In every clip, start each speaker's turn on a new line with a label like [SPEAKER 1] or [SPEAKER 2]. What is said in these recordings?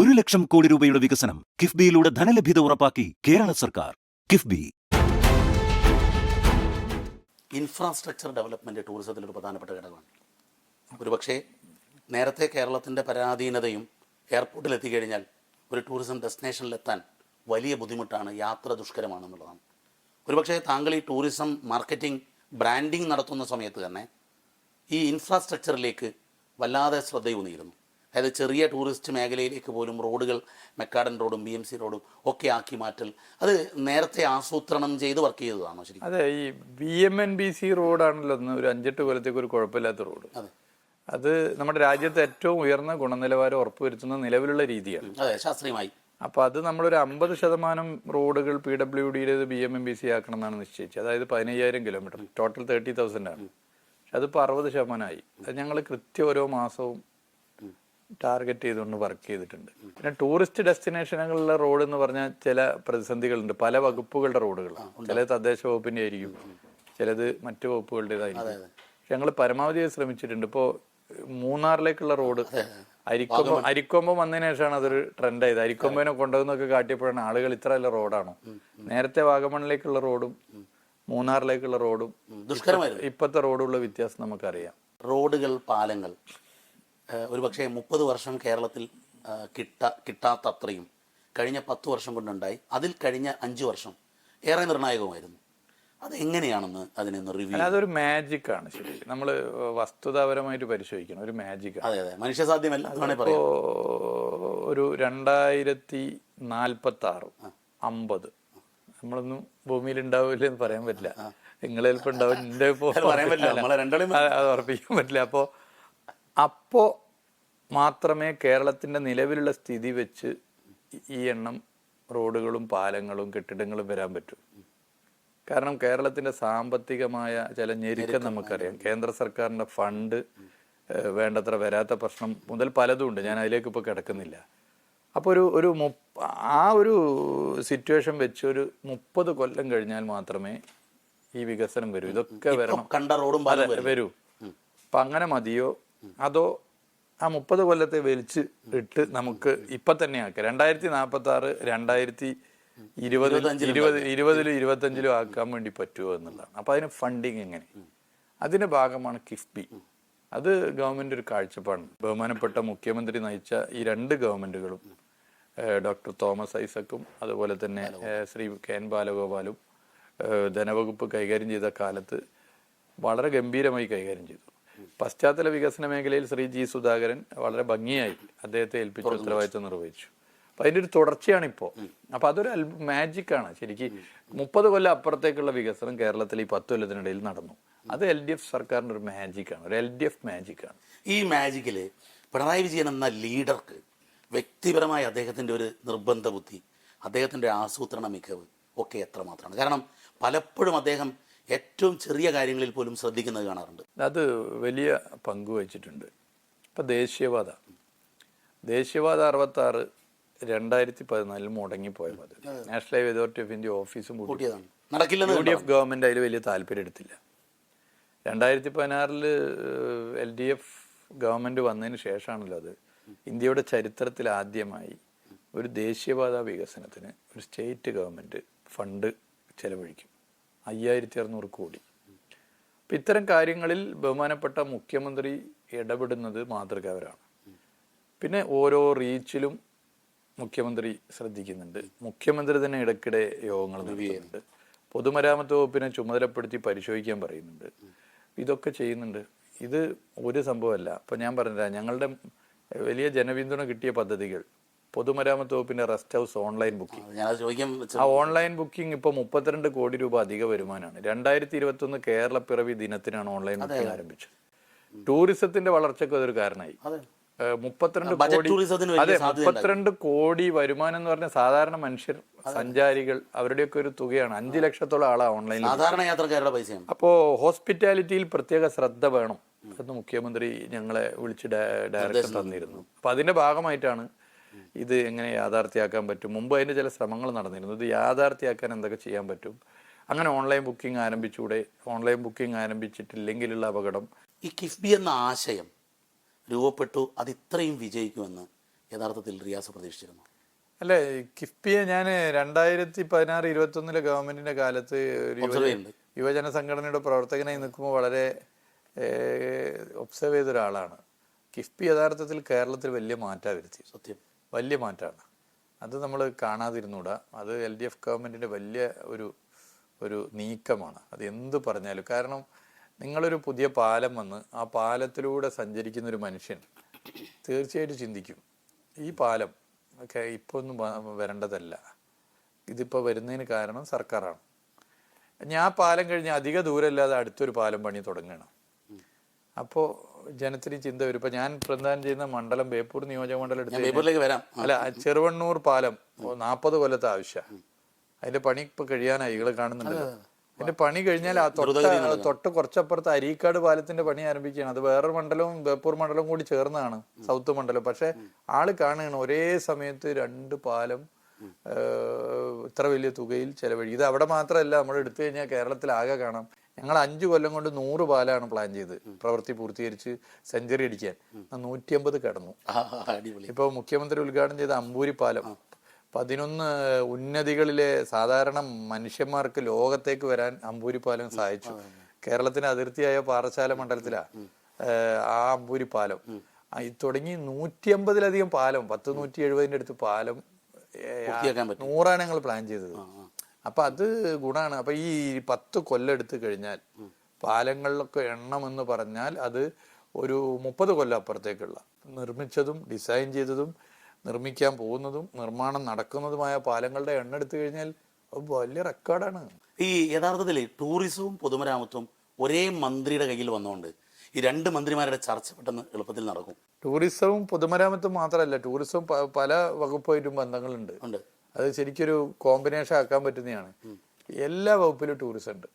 [SPEAKER 1] 1 ലക്ഷം കോടി രൂപയുടെ വികസനം കിഫ്ബിയിലൂടെ ധനലഭ്യത ഉറപ്പാക്കി കേരള സർക്കാർ. കിഫ്ബി.
[SPEAKER 2] ഇൻഫ്രാസ്ട്രക്ചർ ഡെവലപ്മെൻറ്റ് ടൂറിസത്തിലൊരു പ്രധാനപ്പെട്ട ഘടകമാണ്. ഒരുപക്ഷെ നേരത്തെ കേരളത്തിൻ്റെ പരാധീനതയും എയർപോർട്ടിൽ എത്തിക്കഴിഞ്ഞാൽ ഒരു ടൂറിസം ഡെസ്റ്റിനേഷനിലെത്താൻ വലിയ ബുദ്ധിമുട്ടാണ്, യാത്ര ദുഷ്കരമാണെന്നുള്ളതാണ്. ഒരുപക്ഷെ താങ്കൾ ഈ ടൂറിസം മാർക്കറ്റിംഗ് ബ്രാൻഡിങ് നടത്തുന്ന സമയത്ത് തന്നെ ഈ ഇൻഫ്രാസ്ട്രക്ചറിലേക്ക് വല്ലാതെ ശ്രദ്ധയൂന്നിയിരുന്നു. അതായത് ചെറിയ ടൂറിസ്റ്റ് മേഖലയിലേക്ക് പോലും റോഡുകൾ മെക്കാഡൻ റോഡും BMC റോഡും ഒക്കെ ആക്കി മാറ്റൽ, അത് നേരത്തെ ആസൂത്രണം ചെയ്ത് വർക്ക് ചെയ്തതാണോ ശരിക്കും?
[SPEAKER 3] അതെ, ഈ BMNBC റോഡാണല്ലോ ഒരു 5-8 കൊല്ലത്തേക്ക് ഒരു കുഴപ്പമില്ലാത്ത റോഡ്. അത് നമ്മുടെ രാജ്യത്ത് ഏറ്റവും ഉയർന്ന ഗുണനിലവാരം ഉറപ്പുവരുത്തുന്ന നിലവിലുള്ള രീതിയാണ്.
[SPEAKER 2] അതെ, ശാസ്ത്രീയമായി.
[SPEAKER 3] അപ്പോൾ അത് നമ്മളൊരു 50% റോഡുകൾ PWDയുടേത് BMNBC ആക്കണം എന്നാണ് നിശ്ചയിച്ചത്. അതായത് 15,000 കിലോമീറ്റർ, ടോട്ടൽ 30,000 ആണ്. പക്ഷെ അതിപ്പോൾ 60% അത് ഞങ്ങൾ കൃത്യം ഓരോ മാസവും ടാർഗറ്റ് ചെയ്തുകൊണ്ട് വർക്ക് ചെയ്തിട്ടുണ്ട്. പിന്നെ ടൂറിസ്റ്റ് ഡെസ്റ്റിനേഷനുകളിലെ റോഡ് എന്ന് പറഞ്ഞാൽ ചില പ്രതിസന്ധികളുണ്ട്. പല വകുപ്പുകളുടെ റോഡുകൾ, ചിലത് തദ്ദേശ വകുപ്പിൻ്റെ ആയിരിക്കും, ചിലത് മറ്റു വകുപ്പുകളുടേതായിരിക്കും. പക്ഷെ ഞങ്ങൾ പരമാവധി ശ്രമിച്ചിട്ടുണ്ട്. ഇപ്പോൾ മൂന്നാറിലേക്കുള്ള റോഡ് അരിക്കൊമ്പം വന്നതിന് ശേഷമാണ് അതൊരു ട്രെൻഡായത്. അരിക്കൊമ്പനെ കൊണ്ടുവന്നൊക്കെ കാട്ടിയപ്പോഴാണ് ആളുകൾ ഇത്രയല്ല റോഡാണോ. നേരത്തെ വാഗമണിലേക്കുള്ള റോഡും മൂന്നാറിലേക്കുള്ള റോഡും ദുഷ്കരമായിരുന്നു. ഇപ്പോഴത്തെ റോഡുള്ള വ്യത്യാസം നമുക്കറിയാം.
[SPEAKER 2] റോഡുകൾ, പാലങ്ങൾ ഒരുപക്ഷെ 30 വർഷം കേരളത്തിൽ കിട്ടാത്തത്രയും കഴിഞ്ഞ 10 വർഷം കൊണ്ടുണ്ടായി. അതിൽ കഴിഞ്ഞ 5 വർഷം ഏറെ നിർണായകമായിരുന്നു. അതെങ്ങനെയാണെന്ന് അതിനൊന്ന് റിവ്യൂ.
[SPEAKER 3] അതൊരു മാജിക്കാണ്. ശരി, നമ്മൾ വസ്തുതാപരമായിട്ട് പരിശോധിക്കണം. ഒരു മാജിക്കാണ്.
[SPEAKER 2] അതെ അതെ, മനുഷ്യസാധ്യമല്ല.
[SPEAKER 3] ഇപ്പോൾ ഒരു 2046, 50 നമ്മളൊന്നും ഭൂമിയിൽ ഉണ്ടാവില്ലെന്ന് പറയാൻ പറ്റില്ല. നിങ്ങൾ ചിലപ്പോൾ ഉണ്ടാവും, എൻ്റെ അത് ഉറപ്പിക്കാൻ പറ്റില്ല. അപ്പോൾ മാത്രമേ കേരളത്തിൻ്റെ നിലവിലുള്ള സ്ഥിതി വെച്ച് ഈ എണ്ണം റോഡുകളും പാലങ്ങളും കെട്ടിടങ്ങളും വരാൻ പറ്റൂ. കാരണം കേരളത്തിൻ്റെ സാമ്പത്തികമായ ചില ഞെരുക്കം നമുക്കറിയാം. കേന്ദ്ര സർക്കാരിൻ്റെ ഫണ്ട് വേണ്ടത്ര വരാത്ത പ്രശ്നം മുതൽ പലതും ഉണ്ട്. ഞാൻ അതിലേക്ക് ഇപ്പോൾ കിടക്കുന്നില്ല. അപ്പോൾ ആ ഒരു സിറ്റുവേഷൻ വെച്ച് ഒരു 30 കൊല്ലം കഴിഞ്ഞാൽ മാത്രമേ ഈ വികസനം വരൂ. ഇതൊക്കെ വരണം,
[SPEAKER 2] കണ്ട റോഡും
[SPEAKER 3] വരൂ. അപ്പം അങ്ങനെ മതിയോ, അതോ ആ 30 കൊല്ലത്തെ വലിച്ച് ഇട്ട് നമുക്ക് ഇപ്പം തന്നെ ആക്കാം? 2046, 2020 25 ആക്കാൻ വേണ്ടി പറ്റുമോ എന്നുള്ളതാണ്. അപ്പോൾ അതിന് ഫണ്ടിങ് എങ്ങനെ? അതിൻ്റെ ഭാഗമാണ് കിഫ്ബി. അത് ഗവൺമെൻറ് ഒരു കാഴ്ചപ്പാടാണ്. ബഹുമാനപ്പെട്ട മുഖ്യമന്ത്രി നയിച്ച ഈ 2 ഗവൺമെൻറ്റുകളും, ഡോക്ടർ തോമസ് ഐസക്കും അതുപോലെ തന്നെ ശ്രീ KN ബാലഗോപാലും ധനവകുപ്പ് കൈകാര്യം ചെയ്ത കാലത്ത് വളരെ ഗംഭീരമായി കൈകാര്യം ചെയ്തു. പശ്ചാത്തല വികസന മേഖലയിൽ ശ്രീ G. സുധാകരൻ വളരെ ഭംഗിയായി അദ്ദേഹത്തെ ഏൽപ്പിച്ച ഉത്തരവാദിത്വം നിർവഹിച്ചു. അപ്പം അതിൻ്റെ ഒരു തുടർച്ചയാണ് ഇപ്പോൾ. അപ്പം അതൊരു മാജിക്കാണ് ശരിക്കും. 30 കൊല്ലം അപ്പുറത്തേക്കുള്ള വികസനം കേരളത്തിൽ ഈ 10 കൊല്ലത്തിനിടയിൽ നടന്നു. അത് LDF സർക്കാരിൻ്റെ ഒരു മാജിക്കാണ്, ഒരു LDF മാജിക്കാണ്.
[SPEAKER 2] ഈ മാജിക്കിൽ പിണറായി വിജയൻ എന്ന ലീഡർക്ക് വ്യക്തിപരമായി അദ്ദേഹത്തിൻ്റെ ഒരു നിർബന്ധ ബുദ്ധി, അദ്ദേഹത്തിൻ്റെ ആസൂത്രണ മികവ് ഒക്കെ എത്രമാത്രമാണ്? കാരണം പലപ്പോഴും അദ്ദേഹം ഏറ്റവും ചെറിയ കാര്യങ്ങളിൽ പോലും ശ്രദ്ധിക്കുന്നത് കാണാറുണ്ട്.
[SPEAKER 3] അത് വലിയ പങ്ക് വഹിച്ചിട്ടുണ്ട്. ഇപ്പം ദേശീയപാത 66 2014 മുടങ്ങിപ്പോയ മതി. National highway authority of India ഓഫീസും
[SPEAKER 2] കൂട്ടിയതാണ്.
[SPEAKER 3] UDF ഗവൺമെൻറ് അതിൽ വലിയ താല്പര്യം എടുത്തില്ല. 2016 LDF ഗവൺമെൻറ് വന്നതിന് ശേഷമാണല്ലോ അത് ഇന്ത്യയുടെ ചരിത്രത്തിൽ ആദ്യമായി ഒരു ദേശീയപാത വികസനത്തിന് ഒരു സ്റ്റേറ്റ് ഗവൺമെൻറ് ഫണ്ട് ചെലവഴിക്കും, 5600 കോടി. അപ്പം ഇത്തരം കാര്യങ്ങളിൽ ബഹുമാനപ്പെട്ട മുഖ്യമന്ത്രി ഇടപെടുന്നത് മാതൃകാപരമാണ്. പിന്നെ ഓരോ റീച്ചിലും മുഖ്യമന്ത്രി ശ്രദ്ധിക്കുന്നുണ്ട്. മുഖ്യമന്ത്രി തന്നെ ഇടയ്ക്കിടെ യോഗങ്ങൾ നടത്തുന്നുണ്ട്. പൊതുമരാമത്ത് വകുപ്പിനെ ചുമതലപ്പെടുത്തി പരിശോധിക്കാൻ പറയുന്നുണ്ട്. ഇതൊക്കെ ചെയ്യുന്നുണ്ട്. ഇത് ഒരു സംഭവമല്ല. അപ്പം ഞാൻ പറഞ്ഞില്ല, ഞങ്ങളുടെ വലിയ ജനപിന്തുണ കിട്ടിയ പദ്ധതികൾ പൊതുമരാമത്ത് വകുപ്പിൻ്റെ റെസ്റ്റ് ഹൗസ് ഓൺലൈൻ ബുക്കിംഗ്. ആ ഓൺലൈൻ ബുക്കിംഗ് ഇപ്പോൾ 32 കോടി രൂപ അധിക വരുമാനമാണ്. 2021 കേരളപ്പിറവി ദിനത്തിനാണ് ഓൺലൈൻ ബുക്കിംഗ് ആരംഭിച്ചത്. ടൂറിസത്തിന്റെ വളർച്ചയ്ക്ക് അതൊരു കാരണമായി. 32 കോടി വരുമാനം എന്ന് പറഞ്ഞാൽ സാധാരണ മനുഷ്യർ, സഞ്ചാരികൾ, അവരുടെയൊക്കെ ഒരു തുകയാണ്. 5 ലക്ഷത്തോളം ആളാണ് ഓൺലൈനിൽ.
[SPEAKER 2] സാധാരണ യാത്രക്കാരുടെ പൈസയാണ്.
[SPEAKER 3] അപ്പോൾ ഹോസ്പിറ്റാലിറ്റിയിൽ പ്രത്യേക ശ്രദ്ധ വേണം എന്ന് മുഖ്യമന്ത്രി ഞങ്ങളെ വിളിച്ച് ഡയറക്ടർ തന്നിരുന്നു. അപ്പം അതിൻ്റെ ഭാഗമായിട്ടാണ് ഇത് എങ്ങനെ യാഥാർത്ഥ്യമാക്കാൻ പറ്റും. മുമ്പ് അതിൻ്റെ ചില ശ്രമങ്ങൾ നടന്നിരുന്നു. ഇത് യാഥാർത്ഥ്യമാക്കാൻ എന്തൊക്കെ ചെയ്യാൻ പറ്റും, അങ്ങനെ ഓൺലൈൻ ബുക്കിംഗ് ആരംഭിച്ചൂടെ, ഓൺലൈൻ ബുക്കിംഗ് ആരംഭിച്ചിട്ടില്ലെങ്കിലുള്ള അപകടം.
[SPEAKER 2] ഈ കിഫ്ബി എന്ന ആശയം രൂപപ്പെട്ടു, അത് ഇത്രയും വിജയിക്കുമെന്ന് യഥാർത്ഥത്തിൽ റിയാസ് പ്രതീക്ഷിച്ചിരുന്നു?
[SPEAKER 3] അല്ല, കിഫ്ബിയെ ഞാൻ 2016-21 ഗവൺമെന്റിന്റെ കാലത്ത് ഒരു യുവജന സംഘടനയുടെ പ്രവർത്തകനായി നിൽക്കുമ്പോൾ വളരെ ഒബ്സർവ് ചെയ്ത ഒരാളാണ്. കിഫ്ബി യഥാർത്ഥത്തിൽ കേരളത്തിൽ വലിയ മാറ്റമാണ് വരുത്തി.
[SPEAKER 2] സത്യം,
[SPEAKER 3] വലിയ മാറ്റമാണ്. അത് നമ്മൾ കാണാതിരുന്നൂടാ. അത് LDF ഗവൺമെന്റിന്റെ വലിയ ഒരു നീക്കമാണ്. അത് എന്ത് പറഞ്ഞാലും. കാരണം നിങ്ങളൊരു പുതിയ പാലം വന്ന് ആ പാലത്തിലൂടെ സഞ്ചരിക്കുന്ന ഒരു മനുഷ്യൻ തീർച്ചയായിട്ടും ചിന്തിക്കും, ഈ പാലം ഒക്കെ ഇപ്പോൾ ഒന്നും വരേണ്ടതല്ല, ഇതിപ്പോൾ വരുന്നതിന് കാരണം സർക്കാരാണ്. ഞാൻ പാലം കഴിഞ്ഞ് അധിക ദൂരമില്ലാതെ അടുത്തൊരു പാലം പണി തുടങ്ങണം. അപ്പോൾ ജനത്തിന് ചിന്ത വരും. ഇപ്പം ഞാൻ പ്രതിദാനം ചെയ്യുന്ന മണ്ഡലം ബേപ്പൂർ നിയോജക മണ്ഡലം എടുത്ത് അല്ല, ചെറുവണ്ണൂർ പാലം 40 കൊല്ലത്തെ ആവശ്യമാണ്. അതിന്റെ പണി ഇപ്പൊ കഴിയാനായി, ഇകള് കാണുന്നുണ്ടല്ലോ. അതിന്റെ പണി കഴിഞ്ഞാൽ ആ തൊട്ട് കുറച്ചപ്പുറത്ത് അരീക്കാട് പാലത്തിന്റെ പണി ആരംഭിക്കുകയാണ്. അത് വേറൊരു മണ്ഡലവും ബേപ്പൂർ മണ്ഡലവും കൂടി ചേർന്നതാണ്, സൗത്ത് മണ്ഡലം. പക്ഷെ ആള് കാണുകയാണ് ഒരേ സമയത്ത് 2 പാലം ഇത്ര വലിയ തുകയിൽ ചെലവഴി. ഇത് അവിടെ മാത്രമല്ല, നമ്മൾ എടുത്തു കഴിഞ്ഞാൽ കേരളത്തിൽ ആകെ കാണാം. ഞങ്ങൾ 5 കൊല്ലം കൊണ്ട് 100 പാലാണ് പ്ലാൻ ചെയ്ത് പ്രവൃത്തി പൂർത്തീകരിച്ച് സെഞ്ചുറി അടിക്കാൻ. 150 കടന്നു. ഇപ്പൊ മുഖ്യമന്ത്രി ഉദ്ഘാടനം ചെയ്ത അമ്പൂരി പാലം 11 ഉന്നതികളിലെ സാധാരണ മനുഷ്യന്മാർക്ക് ലോകത്തേക്ക് വരാൻ അമ്പൂരി പാലം സഹായിച്ചു. കേരളത്തിന് അതിർത്തിയായ പാറശാല മണ്ഡലത്തിലാ ആ അമ്പൂരി പാലം. തുടങ്ങി 150-ലധികം പാലം, 170-170 അടുത്ത് പാലം 100 ഞങ്ങൾ പ്ലാൻ ചെയ്തത്. അപ്പൊ അത് ഗുണമാണ്. അപ്പൊ ഈ 10 കൊല്ലം എടുത്തു കഴിഞ്ഞാൽ പാലങ്ങളിലൊക്കെ എണ്ണം എന്ന് പറഞ്ഞാൽ അത് ഒരു 30 കൊല്ലം അപ്പുറത്തേക്കുള്ള നിർമ്മിച്ചതും ഡിസൈൻ ചെയ്തതും നിർമ്മിക്കാൻ പോകുന്നതും നിർമ്മാണം നടക്കുന്നതുമായ പാലങ്ങളുടെ എണ്ണം എടുത്തു കഴിഞ്ഞാൽ വലിയ റെക്കോർഡാണ്.
[SPEAKER 2] ഈ യഥാർത്ഥത്തിൽ ടൂറിസവും പൊതുമരാമത്തും ഒരേ മന്ത്രിയുടെ കയ്യിൽ വന്നുകൊണ്ട് ഈ 2 മന്ത്രിമാരുടെ ചർച്ച പെട്ടെന്ന് എളുപ്പത്തിൽ നടക്കും.
[SPEAKER 3] ടൂറിസവും പൊതുമരാമത്തും മാത്രമല്ല, ടൂറിസവും പല വകുപ്പായിട്ടും ബന്ധങ്ങളുണ്ട്. അത് ശരിക്കൊരു കോമ്പിനേഷൻ ആക്കാൻ പറ്റുന്നതാണ്. എല്ലാ വകുപ്പിലും ടൂറിസം ഉണ്ട്.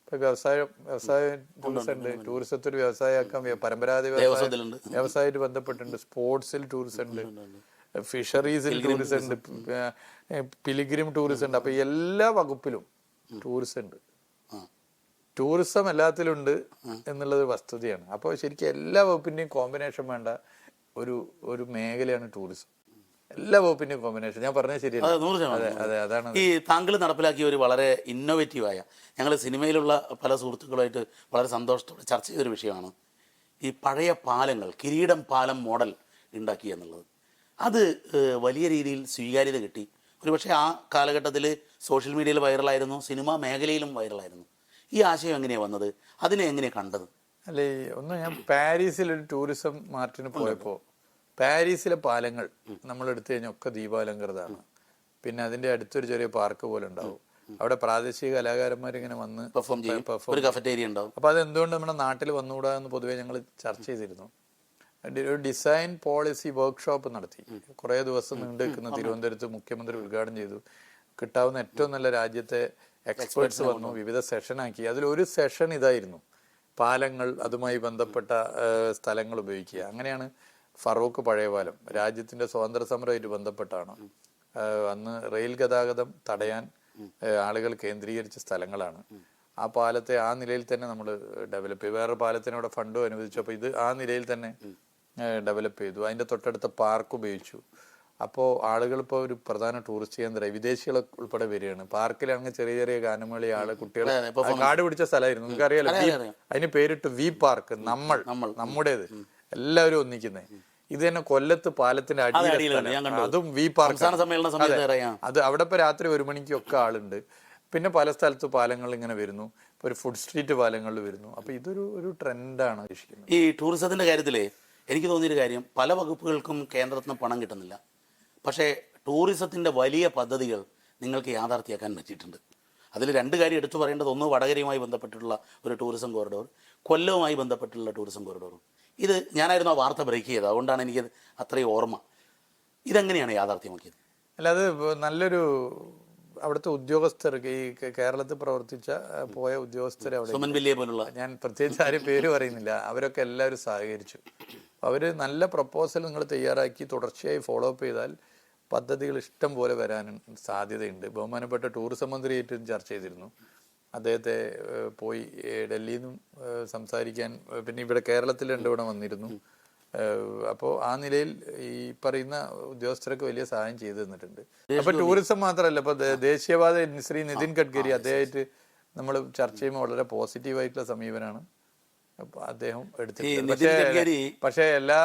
[SPEAKER 3] ഇപ്പൊ വ്യവസായ ടൂറിസം ഉണ്ട്. ടൂറിസത്തെ ഒരു വ്യവസായമാക്കാൻ പരമ്പരാഗത വ്യവസായമായിട്ട് ബന്ധപ്പെട്ടുണ്ട്. സ്പോർട്സിൽ ടൂറിസം ഉണ്ട്, ഫിഷറീസിൽ ടൂറിസം ഉണ്ട്, പിലിഗ്രിം ടൂറിസം ഉണ്ട്. അപ്പൊ എല്ലാ വകുപ്പിലും ടൂറിസം ഉണ്ട്. ടൂറിസം എല്ലാത്തിലും ഉണ്ട് എന്നുള്ളത് വസ്തുതയാണ്. അപ്പോൾ ശരിക്കും എല്ലാ വകുപ്പിന്റെയും കോമ്പിനേഷൻ വേണ്ട ഒരു മേഖലയാണ് ടൂറിസം. എല്ലാ വകുപ്പിന്റെയും കോമ്പിനേഷൻ. ഞാൻ പറഞ്ഞത് ശരിയാണ്. അതെ, അതാണ്
[SPEAKER 2] ഈ താങ്കൾ നടപ്പിലാക്കിയ ഒരു വളരെ ഇന്നോവേറ്റീവായ, ഞങ്ങൾ സിനിമയിലുള്ള പല സുഹൃത്തുക്കളുമായിട്ട് വളരെ സന്തോഷത്തോടെ ചർച്ച ചെയ്തൊരു വിഷയമാണ് ഈ പഴയ പാലങ്ങൾ, കിരീടം പാലം മോഡൽ ഉണ്ടാക്കി എന്നുള്ളത്. അത് വലിയ രീതിയിൽ സ്വീകാര്യത കിട്ടി. ഒരുപക്ഷെ ആ കാലഘട്ടത്തിൽ സോഷ്യൽ മീഡിയയിൽ വൈറലായിരുന്നു, സിനിമാ മേഖലയിലും വൈറലായിരുന്നു. ഈ ആശയം എങ്ങനെയാണ് വന്നത്? അതിനെ എങ്ങനെയാണ് കണ്ടത്?
[SPEAKER 3] അല്ലേ, ഞാൻ പാരീസിലൊരു ടൂറിസം മാർട്ടിന് പോയപ്പോൾ പാരീസിലെ പാലങ്ങൾ നമ്മൾ എടുത്തു കഴിഞ്ഞാൽ ഒക്കെ ദീപാലങ്കൃതമാണ്. പിന്നെ അതിന്റെ അടുത്തൊരു ചെറിയ പാർക്ക് പോലെ ഉണ്ടാവും. അവിടെ പ്രാദേശിക കലാകാരന്മാരിങ്ങനെ വന്ന്
[SPEAKER 2] കഫറ്റേരിയ ഉണ്ടാവും.
[SPEAKER 3] അപ്പൊ അതെന്തുകൊണ്ട് നമ്മുടെ നാട്ടിൽ വന്നുകൂടാ എന്ന് പൊതുവെ ഞങ്ങൾ ചർച്ച ചെയ്തിരുന്നു. ഒരു ഡിസൈൻ പോളിസി വർക്ക്ഷോപ്പ് നടത്തി. കുറെ ദിവസം നീണ്ടു നിൽക്കുന്ന തിരുവനന്തപുരത്ത് മുഖ്യമന്ത്രി ഉദ്ഘാടനം ചെയ്തു. കിട്ടാവുന്ന ഏറ്റവും നല്ല രാജ്യത്തെ എക്സ്പേർട്സ് വന്നു, വിവിധ സെഷനാക്കി. അതിലൊരു സെഷൻ ഇതായിരുന്നു, പാലങ്ങൾ, അതുമായി ബന്ധപ്പെട്ട സ്ഥലങ്ങൾ ഉപയോഗിക്കുക. അങ്ങനെയാണ് ഫറൂഖ് പഴയ പാലം രാജ്യത്തിന്റെ സ്വാതന്ത്ര്യ സമരമായിട്ട് ബന്ധപ്പെട്ടാണ്. അന്ന് റെയിൽ ഗതാഗതം തടയാൻ ആളുകൾ കേന്ദ്രീകരിച്ച സ്ഥലങ്ങളാണ്. ആ പാലത്തെ ആ നിലയിൽ തന്നെ നമ്മൾ ഡെവലപ്പ് ചെയ്തു. വേറെ പാലത്തിനോട് ഫണ്ടും അനുവദിച്ചു. അപ്പോൾ ഇത് ആ നിലയിൽ തന്നെ ഡെവലപ്പ് ചെയ്തു. അതിന്റെ തൊട്ടടുത്ത പാർക്ക് ഉപയോഗിച്ചു. അപ്പോൾ ആളുകൾ ഇപ്പോൾ ഒരു പ്രധാന ടൂറിസ്റ്റ് കേന്ദ്രമായി. വിദേശികൾ ഉൾപ്പെടെ വരികയാണ്. പാർക്കിലാണെങ്കിൽ ചെറിയ ചെറിയ ഗാനമേളി, കുട്ടികൾ, കാട് പിടിച്ച സ്ഥലമായിരുന്നു. നമുക്കറിയാലോ, അതിന് പേരിട്ട് വി പാർക്ക്, നമ്മുടേത്, എല്ലാവരും ഒന്നിക്കുന്നത്. ഇത് തന്നെ കൊല്ലത്ത് പാലത്തിന്റെ അടിയിൽ, അതും വി പാർക്ക്. അത് അവിടെ ഇപ്പൊ രാത്രി 1 മണിക്കൊക്കെ ആളുണ്ട്. പിന്നെ പല സ്ഥലത്ത് പാലങ്ങൾ ഇങ്ങനെ വരുന്നു. ഇപ്പൊ ഒരു ഫുഡ് സ്ട്രീറ്റ് പാലങ്ങളിൽ വരുന്നു. അപ്പൊ ഇതൊരു ട്രെൻഡാണ്.
[SPEAKER 2] ഈ ടൂറിസത്തിന്റെ കാര്യത്തില് എനിക്ക് തോന്നിയൊരു കാര്യം, പല വകുപ്പുകൾക്കും കേന്ദ്രത്തിൽ നിന്ന് പണം കിട്ടുന്നില്ല. പക്ഷേ ടൂറിസത്തിന്റെ വലിയ പദ്ധതികൾ നിങ്ങൾക്ക് യാഥാർത്ഥ്യമാക്കാൻ പറ്റിയിട്ടുണ്ട്. അതിൽ 2 കാര്യം എടുത്തു പറയേണ്ടത്, ഒന്ന് വടകരയുമായി ബന്ധപ്പെട്ടിട്ടുള്ള ഒരു ടൂറിസം കോറിഡോർ, കൊല്ലവുമായി ബന്ധപ്പെട്ടുള്ള ടൂറിസം കോറിഡോറും. ഇത് ഞാനായിരുന്നു ആ വാർത്ത ബ്രേക്ക് ചെയ്തത്, അതുകൊണ്ടാണ് എനിക്കത് അത്രയും ഓർമ്മ. ഇതെങ്ങനെയാണ് യാഥാർത്ഥ്യമാക്കിയത്?
[SPEAKER 3] അല്ല, അത് നല്ലൊരു അവിടുത്തെ ഉദ്യോഗസ്ഥർക്ക്, ഈ കേരളത്തിൽ പ്രവർത്തിച്ച പോയ ഉദ്യോഗസ്ഥരെ, അവിടെ ഞാൻ പ്രത്യേകിച്ച് ആരും പേര് പറയുന്നില്ല, അവരൊക്കെ എല്ലാവരും സഹകരിച്ചു. അവർ നല്ല പ്രപ്പോസൽ നിങ്ങൾ തയ്യാറാക്കി തുടർച്ചയായി ഫോളോ അപ്പ് ചെയ്താൽ പദ്ധതികൾ ഇഷ്ടം പോലെ വരാൻ സാധ്യതയുണ്ട്. ബഹുമാനപ്പെട്ട ടൂറിസം മന്ത്രിയായിട്ടും ചർച്ച ചെയ്തിരുന്നു. അദ്ദേഹത്തെ പോയി ഡൽഹിയിൽ നിന്നും സംസാരിക്കാൻ, പിന്നെ ഇവിടെ കേരളത്തിൽ 2 തവണ വന്നിരുന്നു. അപ്പോൾ ആ നിലയിൽ ഈ പറയുന്ന ഉദ്യോഗസ്ഥരൊക്കെ വലിയ സഹായം ചെയ്തു തന്നിട്ടുണ്ട്. അപ്പൊ ടൂറിസം മാത്രമല്ല, ഇപ്പൊ ദേശീയപാത ശ്രീ നിതിൻ ഗഡ്കരി അദ്ദേഹമായിട്ട് നമ്മൾ ചർച്ച ചെയ്യുമ്പോൾ വളരെ പോസിറ്റീവായിട്ടുള്ള സമീപനമാണ് അദ്ദേഹം എടുത്തിട്ടുണ്ട്. പക്ഷേ എല്ലാ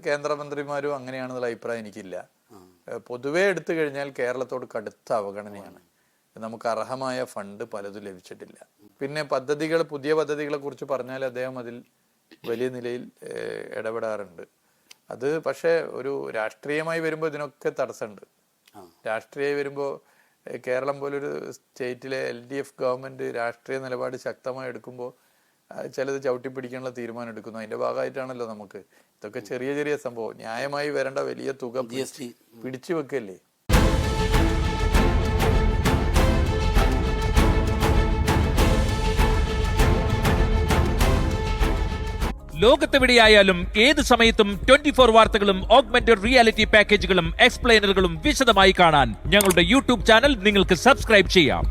[SPEAKER 3] കേന്ദ്രമന്ത്രിമാരും അങ്ങനെയാണെന്നുള്ള അഭിപ്രായം എനിക്കില്ല. പൊതുവെ എടുത്തു കഴിഞ്ഞാൽ കേരളത്തോട് കടുത്ത അവഗണനയാണ്. നമുക്ക് അർഹമായ ഫണ്ട് പലതും ലഭിച്ചിട്ടില്ല. പിന്നെ പുതിയ പദ്ധതികളെ കുറിച്ച് പറഞ്ഞാൽ അദ്ദേഹം അതിൽ വലിയ നിലയിൽ ഇടപെടാറുണ്ട്. അത് പക്ഷേ ഒരു രാഷ്ട്രീയമായി വരുമ്പോൾ ഇതിനൊക്കെ തടസ്സമുണ്ട്. രാഷ്ട്രീയമായി വരുമ്പോൾ കേരളം പോലൊരു സ്റ്റേറ്റിലെ LDF ഗവൺമെന്റ് രാഷ്ട്രീയ നിലപാട് ശക്തമായി എടുക്കുമ്പോൾ ചിലത് ചവിട്ടിപ്പിടിക്കാനുള്ള തീരുമാനം എടുക്കുന്നു. അതിന്റെ ഭാഗമായിട്ടാണല്ലോ നമുക്ക് ഇതൊക്കെ ചെറിയ ചെറിയ സംഭവം ന്യായമായി വരേണ്ട വലിയ തുക പിടിച്ചു വെക്കല്ലേ.
[SPEAKER 4] ലോകത്തെവിടെയായാലും ഏത് സമയത്തും 24 വാർത്തകളും ഓഗ്മെന്റഡ് റിയാലിറ്റി പാക്കേജുകളും എക്സ്പ്ലെയിനറുകളും വിശദമായി കാണാൻ ഞങ്ങളുടെ യൂട്യൂബ് ചാനൽ നിങ്ങൾക്ക് സബ്സ്ക്രൈബ് ചെയ്യാം.